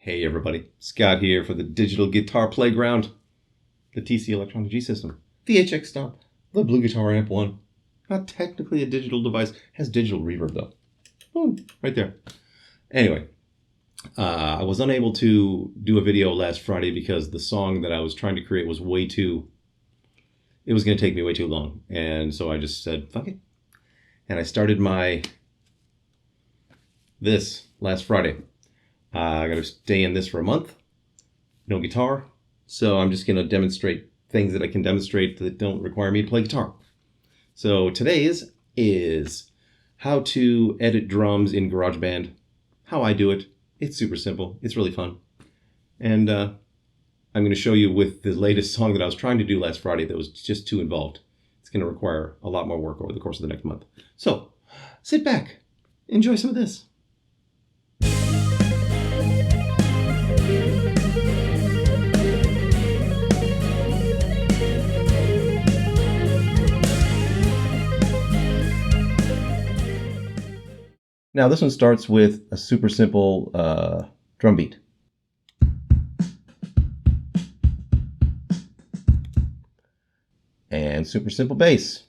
Hey everybody, Scott here for the Digital Guitar Playground, the TC Electronic G System, the HX Stomp, the Blue Guitar Amp 1. Not technically a digital device, has digital reverb though. Boom, right there. Anyway, I was unable to do a video last Friday because the song that I was trying to create was it was going to take me way too long. And so I just said, fuck it. And I started this last Friday. I got to stay in this for a month. No guitar. So I'm just going to demonstrate things that I can demonstrate that don't require me to play guitar. So today's is how to edit drums in GarageBand. How I do it. It's super simple. It's really fun. And I'm going to show you with the latest song that I was trying to do last Friday that was just too involved. It's going to require a lot more work over the course of the next month. So sit back. Enjoy some of this. Now this one starts with a super simple drum beat. And super simple bass.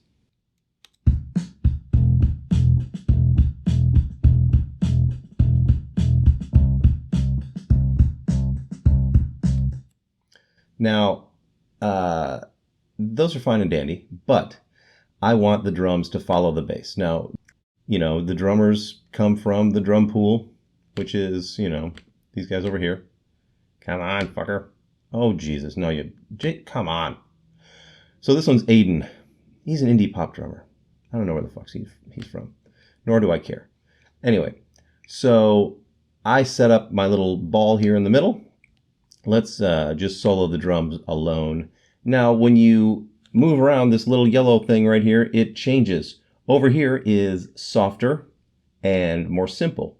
Now, those are fine and dandy, but I want the drums to follow the bass. Now, you know, the drummers come from the drum pool, which is, you know, these guys over here. Come on, fucker. Oh, Jesus. No, come on. So this one's Aiden. He's an indie pop drummer. I don't know where the fuck he's from. Nor do I care. Anyway, so I set up my little ball here in the middle. Let's just solo the drums alone. Now, when you move around this little yellow thing right here, it changes. Over here is softer and more simple.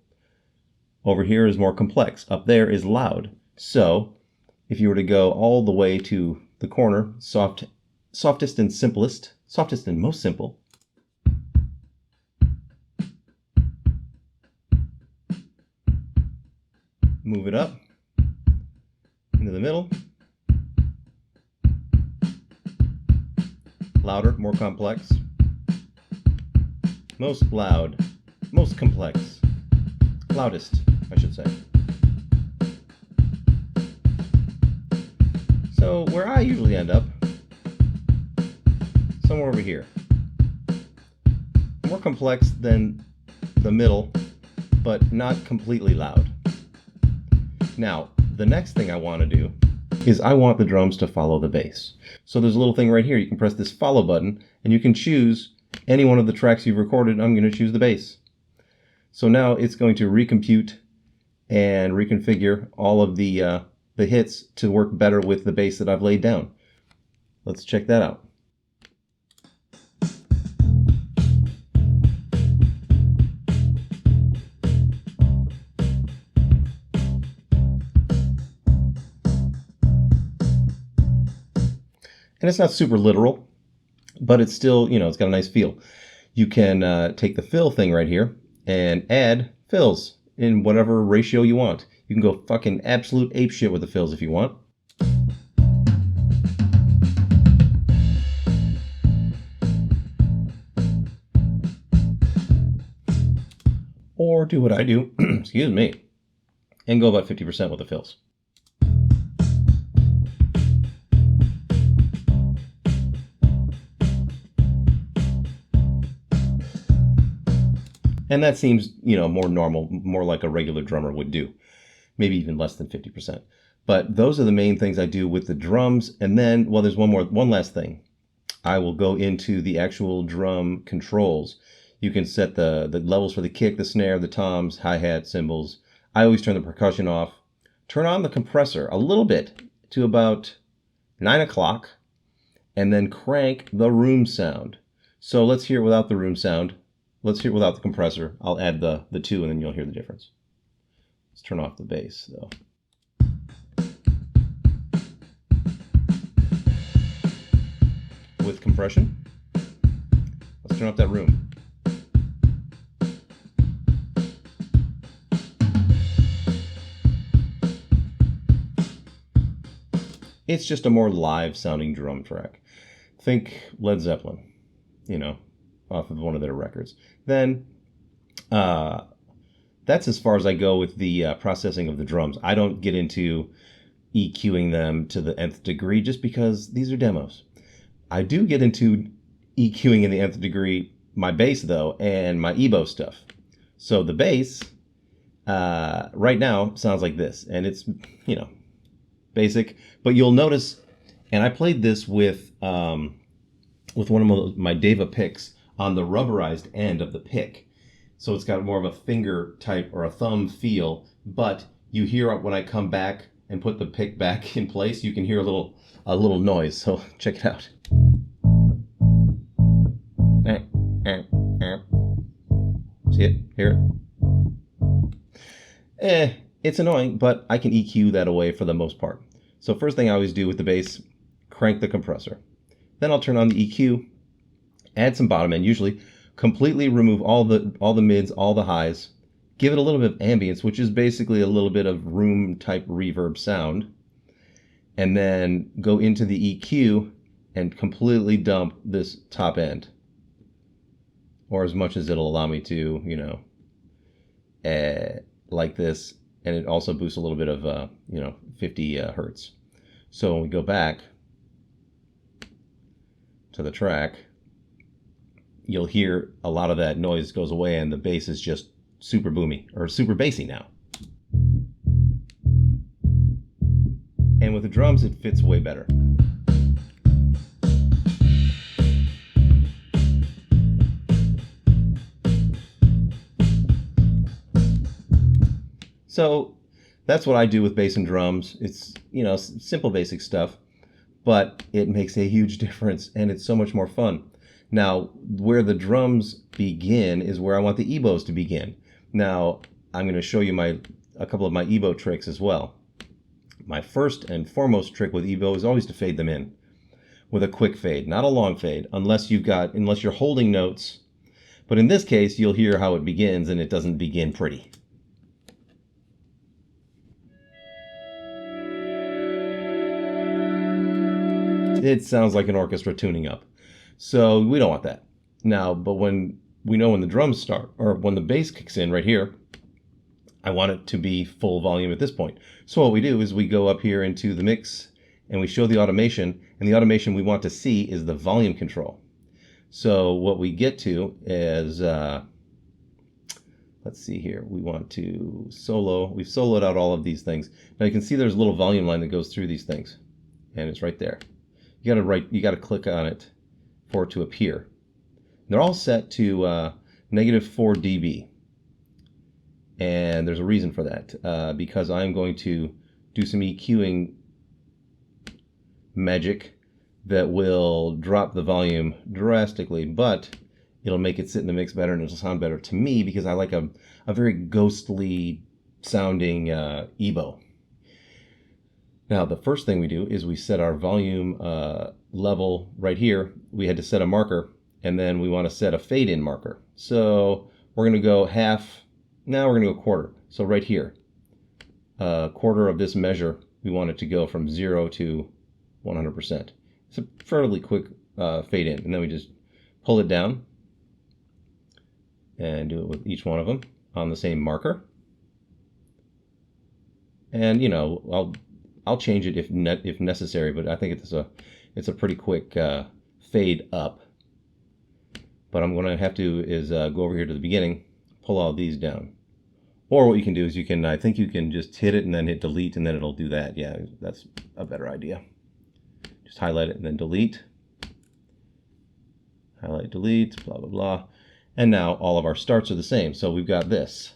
Over here is more complex. Up there is loud. So if you were to go all the way to the corner, softest and simplest, softest and most simple, move it up into the middle, louder, more complex, most loud, most complex, loudest, I should say. So where I usually end up, somewhere over here. More complex than the middle, but not completely loud. Now, the next thing I want to do is I want the drums to follow the bass. So there's a little thing right here. You can press this follow button and you can choose any one of the tracks you've recorded. I'm going to choose the bass. So now it's going to recompute and reconfigure all of the hits to work better with the bass that I've laid down. Let's check that out. And it's not super literal, but it's still, you know, it's got a nice feel. You can take the fill thing right here and add fills in whatever ratio you want. You can go fucking absolute ape shit with the fills if you want. Or do what I do, excuse me, and go about 50% with the fills. And that seems, you know, more normal, more like a regular drummer would do. Maybe even less than 50%. But those are the main things I do with the drums. And then, well, there's one last thing. I will go into the actual drum controls. You can set the levels for the kick, the snare, the toms, hi-hat, cymbals. I always turn the percussion off. Turn on the compressor a little bit to about 9 o'clock. And then crank the room sound. So let's hear it without the room sound. Let's hear it without the compressor. I'll add the two and then you'll hear the difference. Let's turn off the bass though. With compression, let's turn up that room. It's just a more live sounding drum track. Think Led Zeppelin, off of one of their records. Then that's as far as I go with the processing of the drums. I don't get into EQing them to the nth degree just because these are demos. I do get into EQing in the nth degree my bass though, and my EBO stuff. So the bass right now sounds like this, and it's basic, but you'll notice, and I played this with one of my Deva picks on the rubberized end of the pick. So it's got more of a finger type or a thumb feel, but you hear when I come back and put the pick back in place, you can hear a little noise. So check it out. See it? Hear it? It's annoying, but I can EQ that away for the most part. So first thing I always do with the bass, crank the compressor. Then I'll turn on the EQ, add some bottom end, usually completely remove all the mids, all the highs, give it a little bit of ambience, which is basically a little bit of room type reverb sound, and then go into the EQ and completely dump this top end, or as much as it'll allow me to, like this, and it also boosts a little bit of 50 hertz. So when we go back to the track, you'll hear a lot of that noise goes away and the bass is just super boomy, or super bassy now. And with the drums, it fits way better. So that's what I do with bass and drums. It's, simple basic stuff, but it makes a huge difference and it's so much more fun. Now, where the drums begin is where I want the EBOs to begin. Now, I'm going to show you a couple of my EBO tricks as well. My first and foremost trick with EBO is always to fade them in with a quick fade, not a long fade, unless you're holding notes. But in this case, you'll hear how it begins, and it doesn't begin pretty. It sounds like an orchestra tuning up. So we don't want that. Now, but when the drums start, or when the bass kicks in right here, I want it to be full volume at this point. So what we do is we go up here into the mix and we show the automation, and the automation we want to see is the volume control. So what we get to is, let's see here, we want to we've soloed out all of these things. Now you can see there's a little volume line that goes through these things, and it's right there. You gotta click on it for it to appear. They're all set to -4 dB. And there's a reason for that, because I'm going to do some EQing magic that will drop the volume drastically, but it'll make it sit in the mix better and it'll sound better to me because I like a very ghostly sounding EBO. Now, the first thing we do is we set our volume level right here. We had to set a marker, and then we want to set a fade-in marker. So we're going to go half. Now we're going to go quarter. So right here, a quarter of this measure, we want it to go from 0 to 100%. It's a fairly quick fade in, and then we just pull it down and do it with each one of them on the same marker. And I'll change it if necessary, but I think it's a pretty quick fade up. But I'm going to have to go over here to the beginning, pull all these down. Or what you can do is I think you can just hit it and then hit delete, and then it'll do that. Yeah, that's a better idea. Just highlight it and then delete. Highlight, delete, blah, blah, blah. And now all of our starts are the same. So we've got this.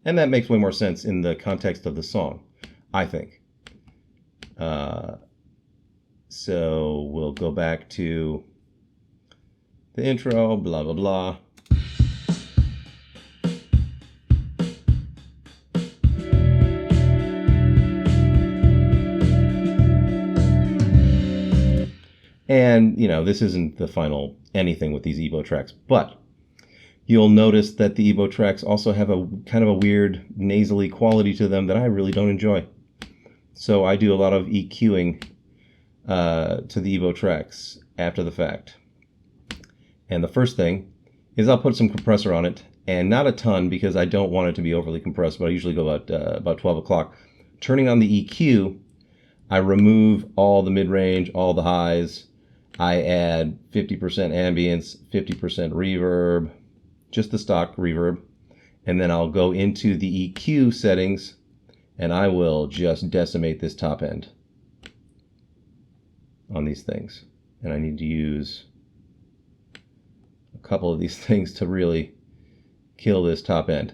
And that makes way more sense in the context of the song, I think. So we'll go back to the intro, blah, blah, blah. And, this isn't the final anything with these EBO tracks, but you'll notice that the Evo tracks also have a kind of a weird nasally quality to them that I really don't enjoy. So I do a lot of EQing to the Evo tracks after the fact. And the first thing is I'll put some compressor on it, and not a ton because I don't want it to be overly compressed, but I usually go about 12 o'clock. Turning on the EQ, I remove all the mid-range, all the highs. I add 50% ambience, 50% reverb, just the stock reverb. And then I'll go into the EQ settings and I will just decimate this top end on these things. And I need to use a couple of these things to really kill this top end.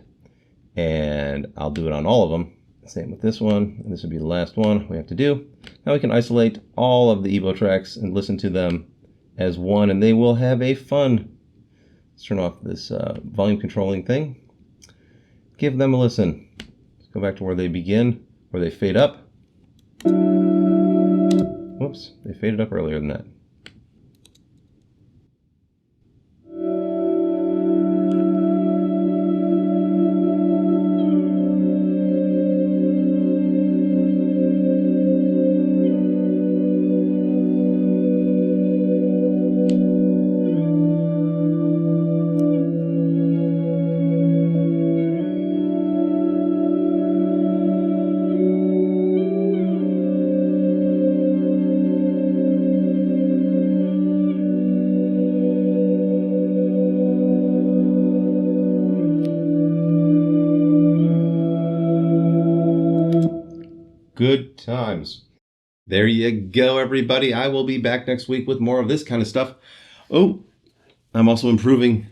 And I'll do it on all of them. Same with this one, and this would be the last one we have to do. Now we can isolate all of the Evo tracks and listen to them as one, and they will have a fun. Let's turn off this volume controlling thing. Give them a listen. Let's go back to where they begin, where they fade up. Whoops, they faded up earlier than that. Good times. There you go, everybody. I will be back next week with more of this kind of stuff. Oh, I'm also improving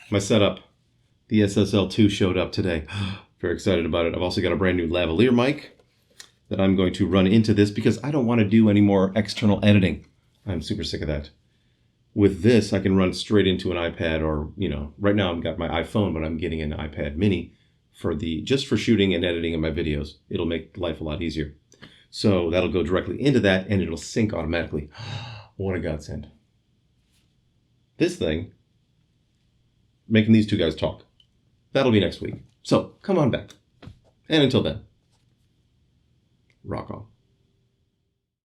my setup. The SSL2 showed up today. Very excited about it. I've also got a brand new lavalier mic that I'm going to run into this because I don't want to do any more external editing. I'm super sick of that. With this, I can run straight into an iPad or, right now I've got my iPhone, but I'm getting an iPad mini just for shooting and editing of my videos. It'll make life a lot easier. So that'll go directly into that and it'll sync automatically. What a godsend. This thing, making these two guys talk, that'll be next week. So come on back. And until then, rock on.